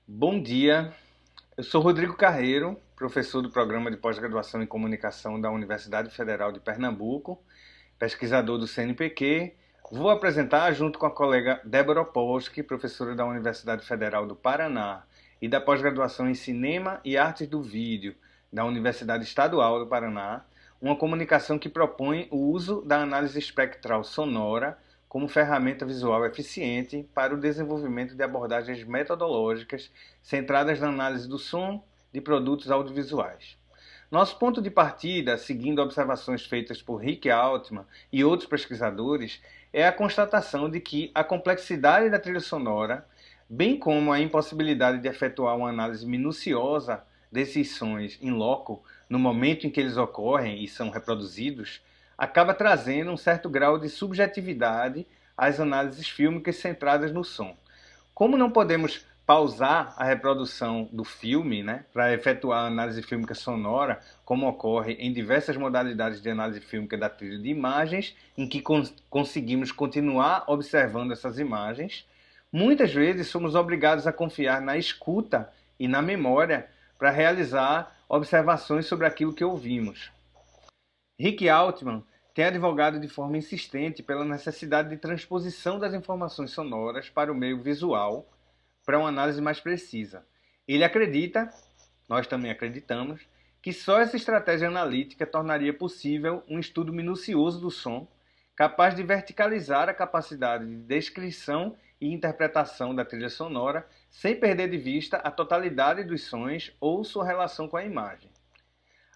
Bom dia, eu sou Rodrigo Carreiro, professor do Programa de Pós-Graduação em Comunicação da Universidade Federal de Pernambuco, pesquisador do CNPq. Vou apresentar, junto com a colega Débora Opolsky, professora da Universidade Federal do Paraná e da Pós-Graduação em Cinema e Artes do Vídeo da Universidade Estadual do Paraná, uma comunicação que propõe o uso da análise espectral sonora como ferramenta visual eficiente para o desenvolvimento de abordagens metodológicas centradas na análise do som de produtos audiovisuais. Nosso ponto de partida, seguindo observações feitas por Rick Altman e outros pesquisadores, é a constatação de que a complexidade da trilha sonora, bem como a impossibilidade de efetuar uma análise minuciosa desses sons in loco, no momento em que eles ocorrem e são reproduzidos, acaba trazendo um certo grau de subjetividade às análises fílmicas centradas no som. Como não podemos pausar a reprodução do filme, para efetuar a análise fílmica sonora, como ocorre em diversas modalidades de análise fílmica da trilha de imagens, em que conseguimos continuar observando essas imagens, muitas vezes somos obrigados a confiar na escuta e na memória para realizar observações sobre aquilo que ouvimos. Rick Altman tem advogado de forma insistente pela necessidade de transposição das informações sonoras para o meio visual, para uma análise mais precisa. Ele acredita, nós também acreditamos, que só essa estratégia analítica tornaria possível um estudo minucioso do som, capaz de verticalizar a capacidade de descrição e interpretação da trilha sonora, sem perder de vista a totalidade dos sons ou sua relação com a imagem.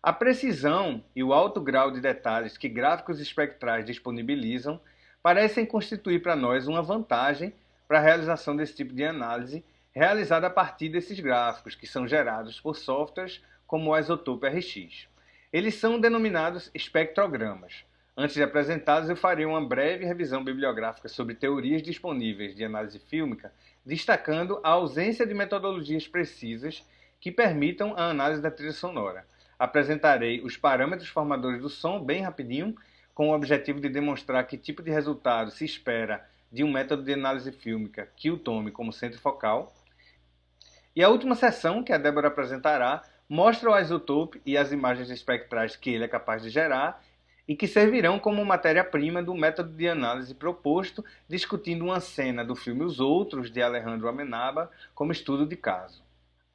A precisão e o alto grau de detalhes que gráficos espectrais disponibilizam parecem constituir para nós uma vantagem para a realização desse tipo de análise, realizada a partir desses gráficos, que são gerados por softwares como o Isotope RX. Eles são denominados espectrogramas. Antes de apresentá-los, eu farei uma breve revisão bibliográfica sobre teorias disponíveis de análise fílmica, destacando a ausência de metodologias precisas que permitam a análise da trilha sonora. Apresentarei os parâmetros formadores do som bem rapidinho, com o objetivo de demonstrar que tipo de resultado se espera de um método de análise fílmica que o tome como centro focal. E a última seção, que a Débora apresentará, mostra o isotope e as imagens espectrais que ele é capaz de gerar e que servirão como matéria-prima do método de análise proposto, discutindo uma cena do filme Os Outros, de Alejandro Amenábar, como estudo de caso.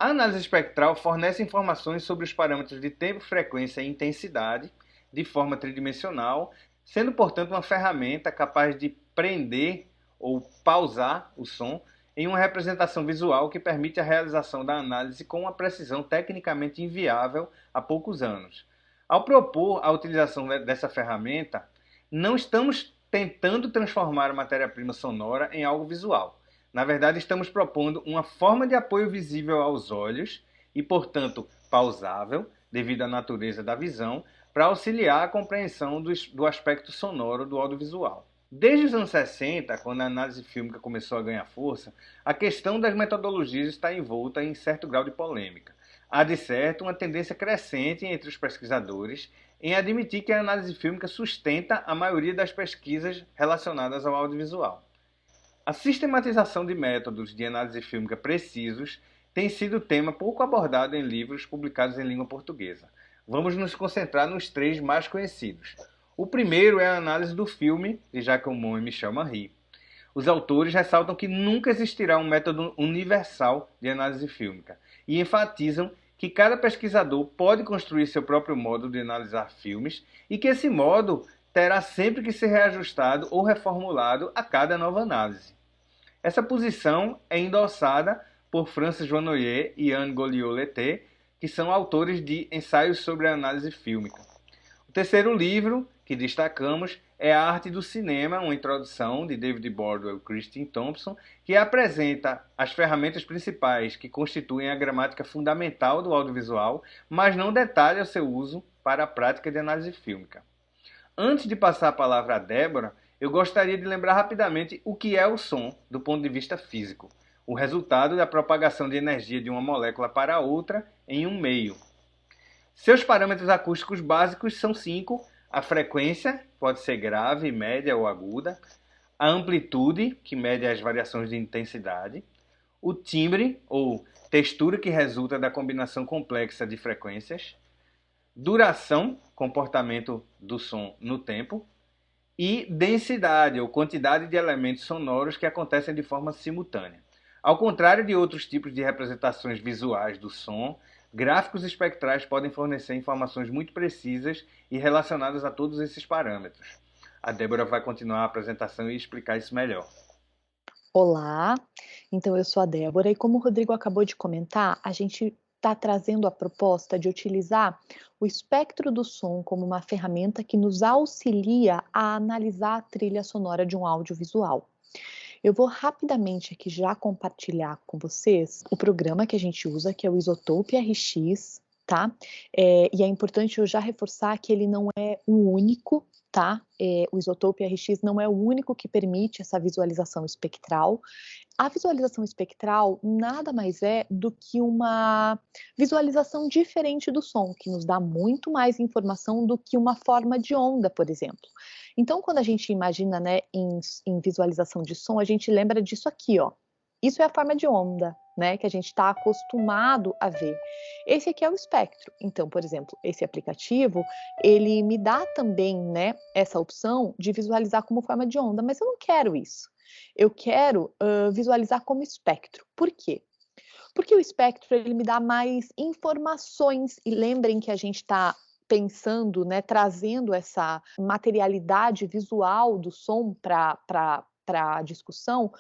A análise espectral fornece informações sobre os parâmetros de tempo, frequência e intensidade, de forma tridimensional, sendo, portanto, uma ferramenta capaz de prender ou pausar o som em uma representação visual que permite a realização da análise com uma precisão tecnicamente inviável há poucos anos. Ao propor a utilização dessa ferramenta, não estamos tentando transformar a matéria-prima sonora em algo visual. Na verdade, estamos propondo uma forma de apoio visível aos olhos e, portanto, pausável, devido à natureza da visão, para auxiliar a compreensão do aspecto sonoro do audiovisual. Desde os anos 60, quando a análise fílmica começou a ganhar força, a questão das metodologias está envolta em certo grau de polêmica. Há, de certo, uma tendência crescente entre os pesquisadores em admitir que a análise fílmica sustenta a maioria das pesquisas relacionadas ao audiovisual. A sistematização de métodos de análise fílmica precisos tem sido tema pouco abordado em livros publicados em língua portuguesa. Vamos nos concentrar nos três mais conhecidos. O primeiro é a análise do filme, de Jacques Aumont e Michel Marie. Os autores ressaltam que nunca existirá um método universal de análise fílmica e enfatizam que cada pesquisador pode construir seu próprio modo de analisar filmes e que esse modo terá sempre que ser reajustado ou reformulado a cada nova análise. Essa posição é endossada por Francis Joannoyer e Anne Goliot-Lettet, que são autores de Ensaios sobre a Análise Fílmica. O terceiro livro que destacamos é A Arte do Cinema, uma introdução de David Bordwell e Christine Thompson, que apresenta as ferramentas principais que constituem a gramática fundamental do audiovisual, mas não detalha o seu uso para a prática de análise fílmica. Antes de passar a palavra a Débora, eu gostaria de lembrar rapidamente o que é o som do ponto de vista físico, o resultado da propagação de energia de uma molécula para outra em um meio. Seus parâmetros acústicos básicos são 5: a frequência, pode ser grave, média ou aguda, a amplitude, que mede as variações de intensidade, o timbre, ou textura que resulta da combinação complexa de frequências, duração, comportamento do som no tempo, e densidade, ou quantidade de elementos sonoros que acontecem de forma simultânea. Ao contrário de outros tipos de representações visuais do som, gráficos espectrais podem fornecer informações muito precisas e relacionadas a todos esses parâmetros. A Débora vai continuar a apresentação e explicar isso melhor. Olá, então eu sou a Débora e como o Rodrigo acabou de comentar, a gente está trazendo a proposta de utilizar o espectro do som como uma ferramenta que nos auxilia a analisar a trilha sonora de um audiovisual. Eu vou rapidamente aqui já compartilhar com vocês o programa que a gente usa, que é o Isotope RX, tá? E é importante eu já reforçar que ele não é o único, tá? O Isotope RX não é o único que permite essa visualização espectral. A visualização espectral nada mais é do que uma visualização diferente do som, que nos dá muito mais informação do que uma forma de onda, por exemplo. Então, quando a gente imagina, né, em visualização de som, a gente lembra disso aqui, ó. Isso é a forma de onda, né, que a gente está acostumado a ver. Esse aqui é o espectro. Então, por exemplo, esse aplicativo, ele me dá também, né, essa opção de visualizar como forma de onda, mas eu não quero isso. Eu quero visualizar como espectro. Por quê? Porque o espectro ele me dá mais informações. E lembrem que a gente está pensando, né, trazendo essa materialidade visual do som para a discussão,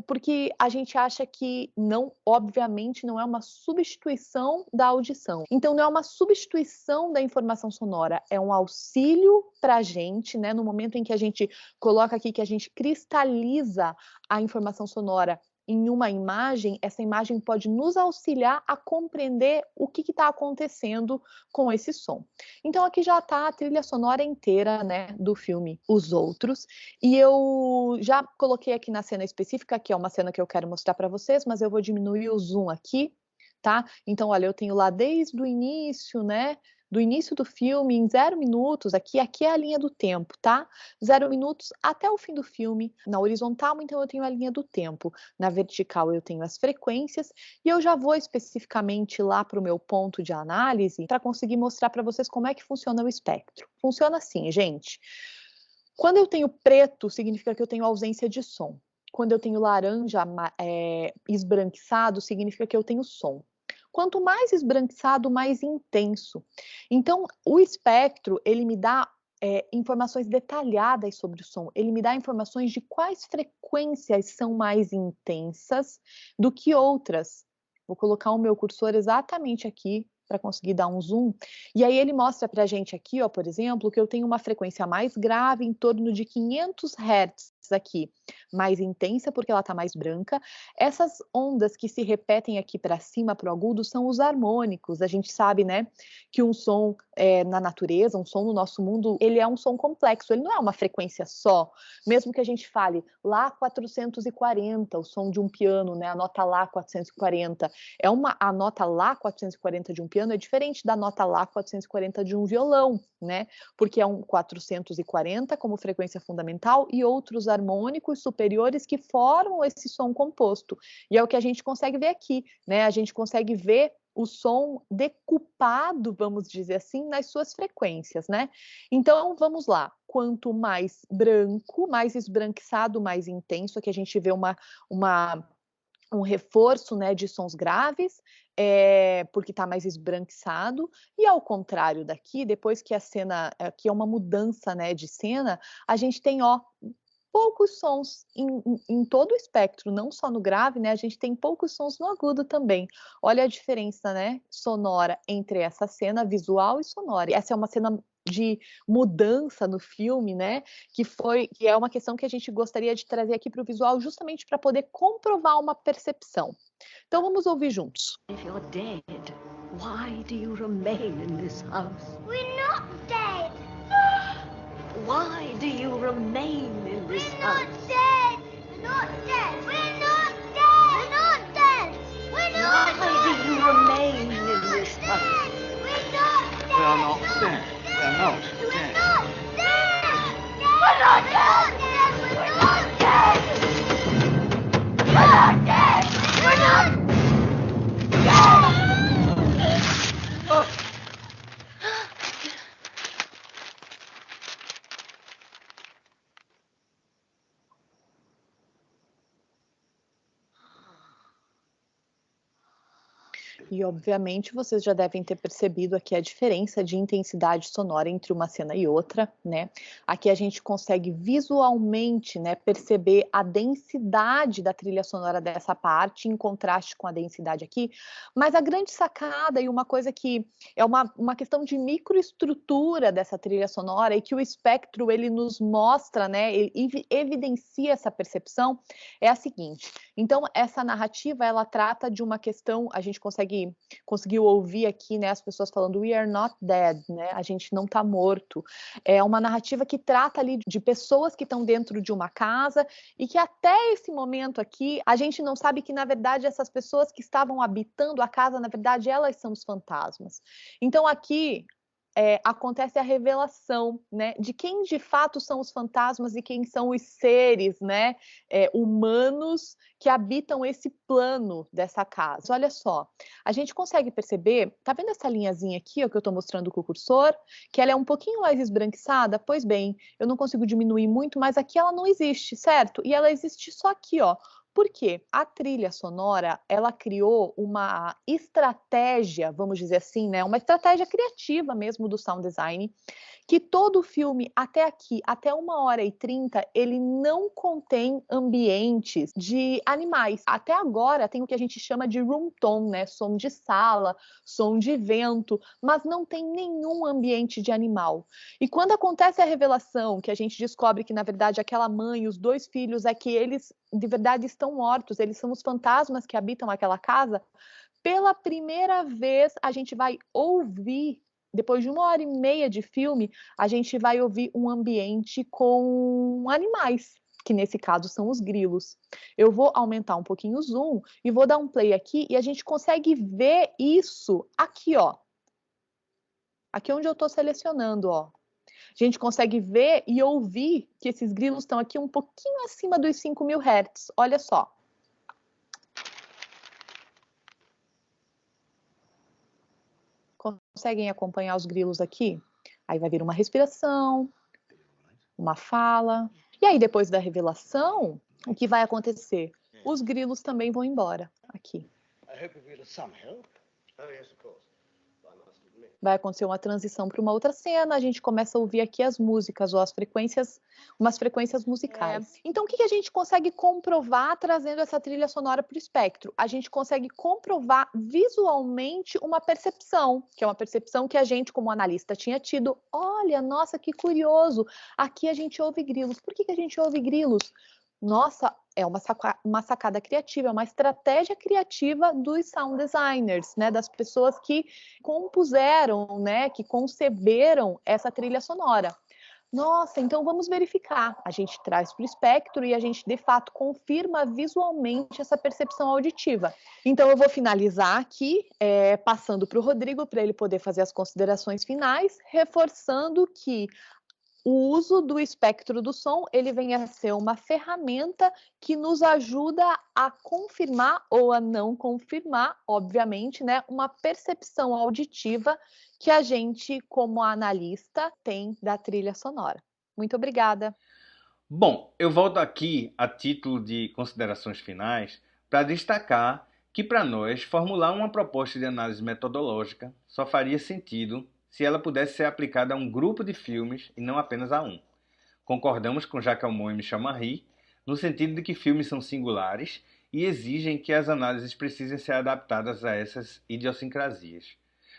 porque a gente acha que não, obviamente, não é uma substituição da audição. Então, não é uma substituição da informação sonora, é um auxílio para a gente, né, no momento em que a gente coloca aqui, que a gente cristaliza a informação sonora em uma imagem, essa imagem pode nos auxiliar a compreender o que está acontecendo com esse som. Então aqui já está a trilha sonora inteira, né, do filme Os Outros, e eu já coloquei aqui na cena específica, que é uma cena que eu quero mostrar para vocês, mas eu vou diminuir o zoom aqui, tá? Então, olha, eu tenho lá desde o início, né, do início do filme, em 0 minutos, aqui é a linha do tempo, tá? 0 minutos até o fim do filme. Na horizontal, então, eu tenho a linha do tempo. Na vertical, eu tenho as frequências. E eu já vou especificamente lá para o meu ponto de análise para conseguir mostrar para vocês como é que funciona o espectro. Funciona assim, gente. Quando eu tenho preto, significa que eu tenho ausência de som. Quando eu tenho laranja esbranquiçado, significa que eu tenho som. Quanto mais esbranquiçado, mais intenso. Então, o espectro, ele me dá informações detalhadas sobre o som. Ele me dá informações de quais frequências são mais intensas do que outras. Vou colocar o meu cursor exatamente aqui para conseguir dar um zoom. E aí ele mostra para a gente aqui, ó, por exemplo, que eu tenho uma frequência mais grave, em torno de 500 Hz aqui, mais intensa porque ela está mais branca. Essas ondas que se repetem aqui para cima, para o agudo, são os harmônicos. A gente sabe, né, que um som na natureza, um som no nosso mundo, ele é um som complexo, ele não é uma frequência só. Mesmo que a gente fale Lá 440, o som de um piano, né, a nota Lá 440, a nota Lá 440 de um piano é diferente da nota Lá 440 de um violão, né, porque é um 440 como frequência fundamental e outros harmônicos superiores que formam esse som composto. E é o que a gente consegue ver aqui, né? A gente consegue ver o som decupado, vamos dizer assim, nas suas frequências, né? Então, vamos lá. Quanto mais branco, mais esbranquiçado, mais intenso, aqui a gente vê um reforço, né, de sons graves, porque está mais esbranquiçado, e ao contrário daqui, depois que a cena, aqui é uma mudança, né, de cena, a gente tem, ó, poucos sons em todo o espectro, não só no grave, né, a gente tem poucos sons no agudo também. Olha a diferença, né, sonora entre essa cena visual e sonora. Essa é uma cena de mudança no filme, né, que é uma questão que a gente gostaria de trazer aqui para o visual, justamente para poder comprovar uma percepção. Então vamos ouvir juntos. If you're dead, why do you remain in this house? We're not dead. Why do you remain in this We're house? not dead. We're not dead. We're not dead. We're not dead. We're not Why do you remain in this house? We're not dead. We are not dead. We are not We're dead. not dead. We're not dead. We're not dead. We're not dead. We're not. E, obviamente, vocês já devem ter percebido aqui a diferença de intensidade sonora entre uma cena e outra, né? Aqui a gente consegue visualmente, né, perceber a densidade da trilha sonora dessa parte, em contraste com a densidade aqui. Mas a grande sacada e uma coisa que é uma questão de microestrutura dessa trilha sonora e que o Spectro, ele nos mostra, né, ele evidencia essa percepção, é a seguinte. Então, essa narrativa, ela trata de uma questão, a gente conseguiu ouvir aqui, né, as pessoas falando "we are not dead", né, a gente não está morto. É uma narrativa que trata ali de pessoas que estão dentro de uma casa e que até esse momento aqui, a gente não sabe que, na verdade, essas pessoas que estavam habitando a casa, na verdade, elas são os fantasmas. Então, aqui acontece a revelação, né, de quem de fato são os fantasmas e quem são os seres, né, humanos que habitam esse plano dessa casa. Olha só, a gente consegue perceber, tá vendo essa linhazinha aqui, ó, que eu tô mostrando com o cursor, que ela é um pouquinho mais esbranquiçada? Pois bem, eu não consigo diminuir muito, mas aqui ela não existe, certo? E ela existe só aqui, ó. Por quê? A trilha sonora, ela criou uma estratégia, vamos dizer assim, né, uma estratégia criativa mesmo do sound design, que todo o filme até aqui, até 1h30, ele não contém ambientes de animais. Até agora tem o que a gente chama de room tone, né, som de sala, som de vento, mas não tem nenhum ambiente de animal. E quando acontece a revelação, que a gente descobre que, na verdade, aquela mãe e os 2 filhos é que eles, de verdade, estão mortos, eles são os fantasmas que habitam aquela casa, pela primeira vez a gente vai ouvir, depois de 1h30 de filme, a gente vai ouvir um ambiente com animais, que nesse caso são os grilos. Eu vou aumentar um pouquinho o zoom e vou dar um play aqui e a gente consegue ver isso aqui, ó. Aqui onde eu estou selecionando, ó. A gente consegue ver e ouvir que esses grilos estão aqui um pouquinho acima dos 5.000 Hz. Olha só. Conseguem acompanhar os grilos aqui? Aí vai vir uma respiração, uma fala. E aí, depois da revelação, o que vai acontecer? Os grilos também vão embora. Aqui. Vai acontecer uma transição para uma outra cena, a gente começa a ouvir aqui as músicas ou as frequências, umas frequências musicais. Então, o que a gente consegue comprovar trazendo essa trilha sonora para o espectro? A gente consegue comprovar visualmente uma percepção, que é uma percepção que a gente, como analista, tinha tido. Olha, nossa, que curioso! Aqui a gente ouve grilos. Por que a gente ouve grilos? Nossa, é uma sacada criativa, é uma estratégia criativa dos sound designers, né, das pessoas que compuseram, né, que conceberam essa trilha sonora. Nossa, então vamos verificar. A gente traz para o espectro e a gente, de fato, confirma visualmente essa percepção auditiva. Então, eu vou finalizar aqui, passando para o Rodrigo, para ele poder fazer as considerações finais, reforçando que o uso do espectro do som, ele vem a ser uma ferramenta que nos ajuda a confirmar ou a não confirmar, obviamente, né, uma percepção auditiva que a gente, como analista, tem da trilha sonora. Muito obrigada. Bom, eu volto aqui a título de considerações finais para destacar que, para nós, formular uma proposta de análise metodológica só faria sentido se ela pudesse ser aplicada a um grupo de filmes e não apenas a um. Concordamos com Jacques Almond e Michel Marie, no sentido de que filmes são singulares e exigem que as análises precisem ser adaptadas a essas idiosincrasias.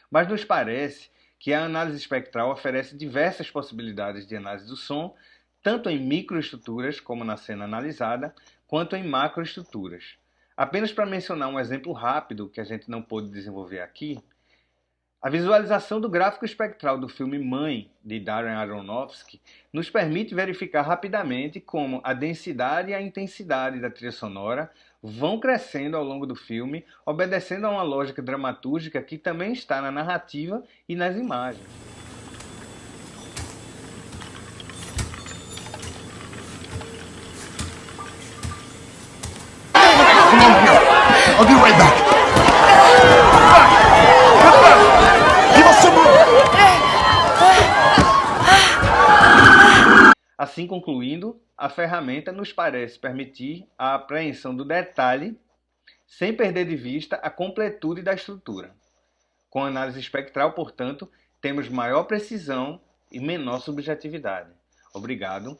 Mas nos parece que a análise espectral oferece diversas possibilidades de análise do som, tanto em microestruturas, como na cena analisada, quanto em macroestruturas. Apenas para mencionar um exemplo rápido que a gente não pôde desenvolver aqui, a visualização do gráfico espectral do filme Mãe, de Darren Aronofsky, nos permite verificar rapidamente como a densidade e a intensidade da trilha sonora vão crescendo ao longo do filme, obedecendo a uma lógica dramatúrgica que também está na narrativa e nas imagens. I'll be right back. Assim concluindo, a ferramenta nos parece permitir a apreensão do detalhe sem perder de vista a completude da estrutura. Com análise espectral, portanto, temos maior precisão e menor subjetividade. Obrigado.